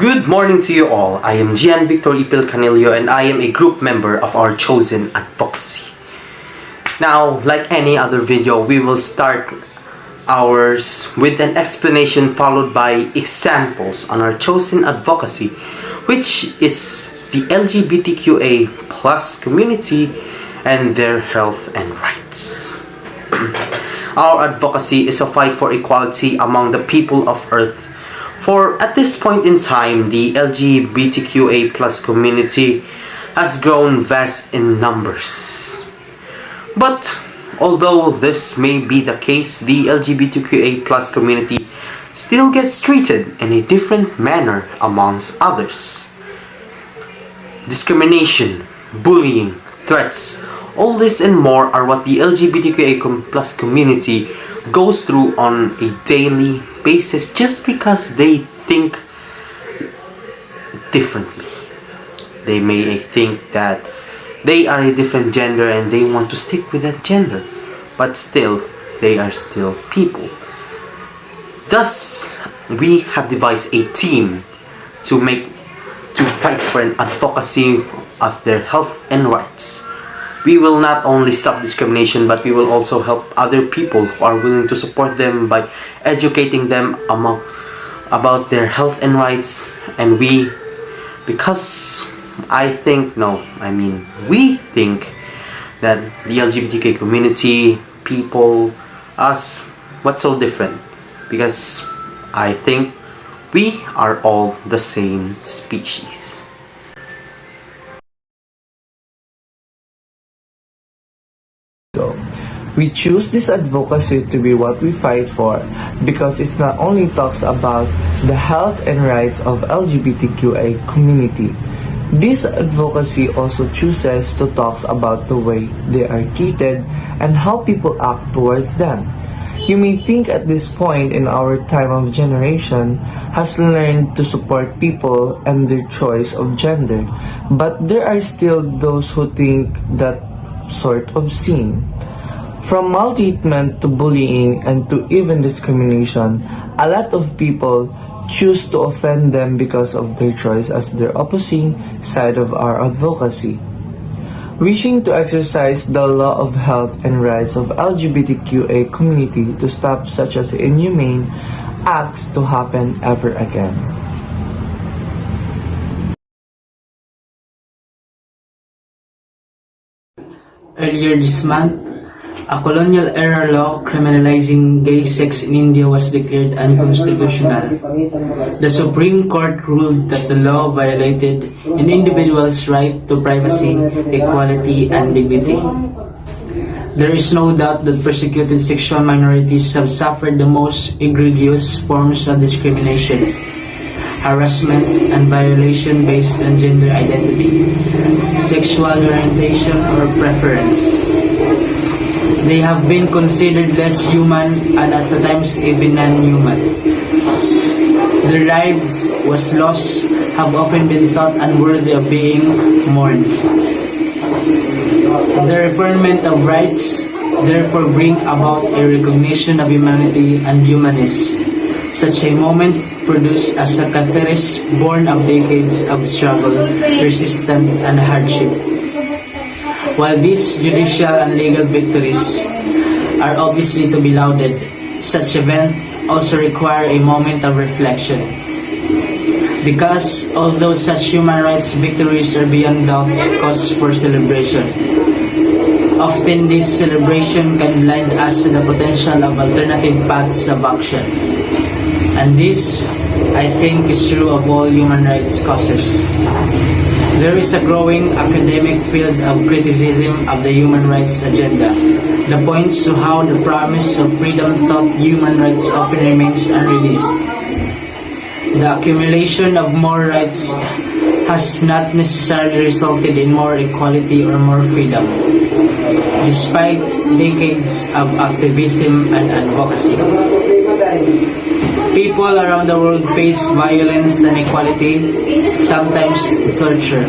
Good morning to you all. I am Gian Victor Ipil Canilio and I am a group member of our chosen advocacy. Now, like any other video, we will start ours with an explanation followed by examples on our chosen advocacy, which is the LGBTQA plus community and their health and rights. Our advocacy is a fight for equality among the people of Earth. For at this point in time, the LGBTQA plus community has grown vast in numbers. But although this may be the case, the LGBTQA plus community still gets treated in a different manner amongst others. Discrimination, bullying, threats, all this and more are what the LGBTQA plus community goes through on a daily basis just because they think differently. They may think that they are a different gender and they want to stick with that gender, but still, they are still people. Thus, we have devised a team to fight for an advocacy of their health and rights. We will not only stop discrimination, but we will also help other people who are willing to support them by educating them about their health and rights. And we think that the LGBTQ community, people, us, what's so different? Because I think we are all the same species. We choose this advocacy to be what we fight for because it not only talks about the health and rights of LGBTQA community. This advocacy also chooses to talk about the way they are treated and how people act towards them. You may think at this point in our time of generation has learned to support people and their choice of gender, but there are still those who think that sort of sin. From maltreatment to bullying and to even discrimination, a lot of people choose to offend them because of their choice as their opposing side of our advocacy. Wishing to exercise the law of health and rights of LGBTQA community to stop such as inhumane acts to happen ever again. Earlier this month, a colonial-era law criminalizing gay sex in India was declared unconstitutional. The Supreme Court ruled that the law violated an individual's right to privacy, equality, and dignity. There is no doubt that persecuted sexual minorities have suffered the most egregious forms of discrimination, harassment, and violation based on gender identity, sexual orientation, or preference. They have been considered less human and at times even non-human. Their lives was lost, have often been thought unworthy of being mourned. The referment of rights therefore bring about a recognition of humanity and humanness. Such a moment produced as a catalyst born of decades of struggle, resistance, and hardship. While these judicial and legal victories are obviously to be lauded, such events also require a moment of reflection. Because although such human rights victories are beyond doubt cause for celebration, often this celebration can blind us to the potential of alternative paths of action. And this, I think, is true of all human rights causes. There is a growing academic field of criticism of the human rights agenda that points to how the promise of freedom thought human rights often remains unreleased. The accumulation of more rights has not necessarily resulted in more equality or more freedom, despite decades of activism and advocacy. People around the world face violence and inequality, sometimes torture,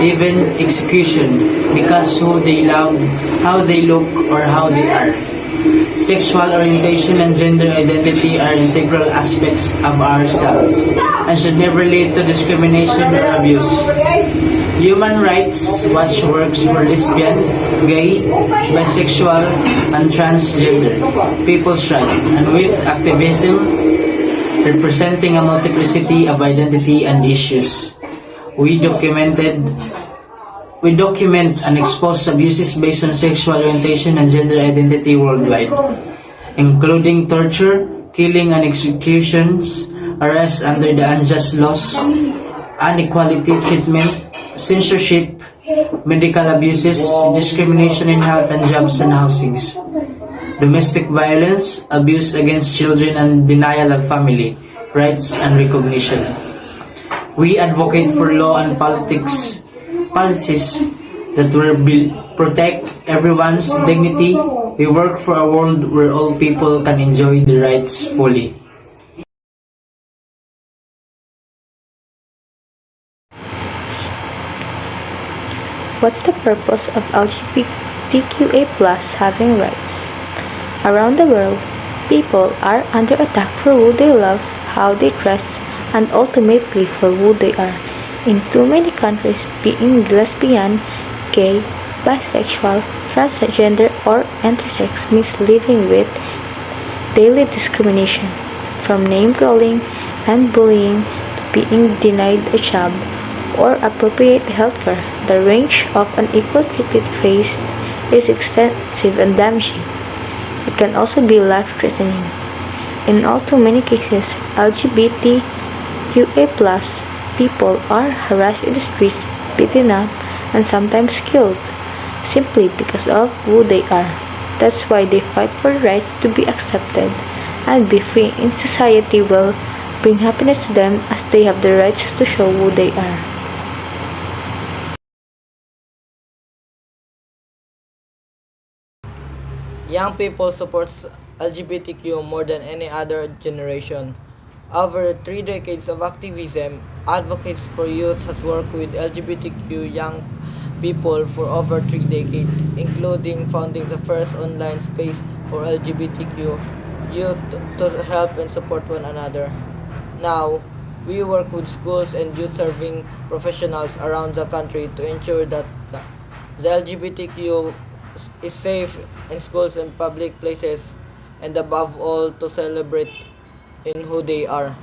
even execution, because who they love, how they look, or how they are. Sexual orientation and gender identity are integral aspects of ourselves and should never lead to discrimination or abuse. Human Rights Watch works for lesbian, gay, bisexual, and transgender people's rights, and with activism representing a multiplicity of identity and issues. We document and expose abuses based on sexual orientation and gender identity worldwide, including torture, killing and executions, arrests under the unjust laws, inequality treatment, censorship, medical abuses, discrimination in health and jobs and housings, domestic violence, abuse against children, and denial of family rights and recognition. We advocate for law and policies that will protect everyone's dignity. We work for a world where all people can enjoy their rights fully. What's the purpose of LGBTQA+ having rights? Around the world, people are under attack for who they love, how they dress, and ultimately for who they are. In too many countries, being lesbian, gay, bisexual, transgender, or intersex means living with daily discrimination, from name-calling and bullying to being denied a job or appropriate healthcare. The range of unequal treatment faced is extensive and damaging. It can also be life-threatening. In all too many cases, LGBTQA+ people are harassed in the streets, beaten up, and sometimes killed, simply because of who they are. That's why they fight for the rights to be accepted and be free in society will bring happiness to them as they have the rights to show who they are. Young people support LGBTQ more than any other generation. Over 3 decades of activism, Advocacy for Youth has worked with LGBTQ young people for over 3 decades, including founding the first online space for LGBTQ youth to help and support one another. Now, we work with schools and youth-serving professionals around the country to ensure that the LGBTQ is safe in schools and public places, and above all, to celebrate in who they are.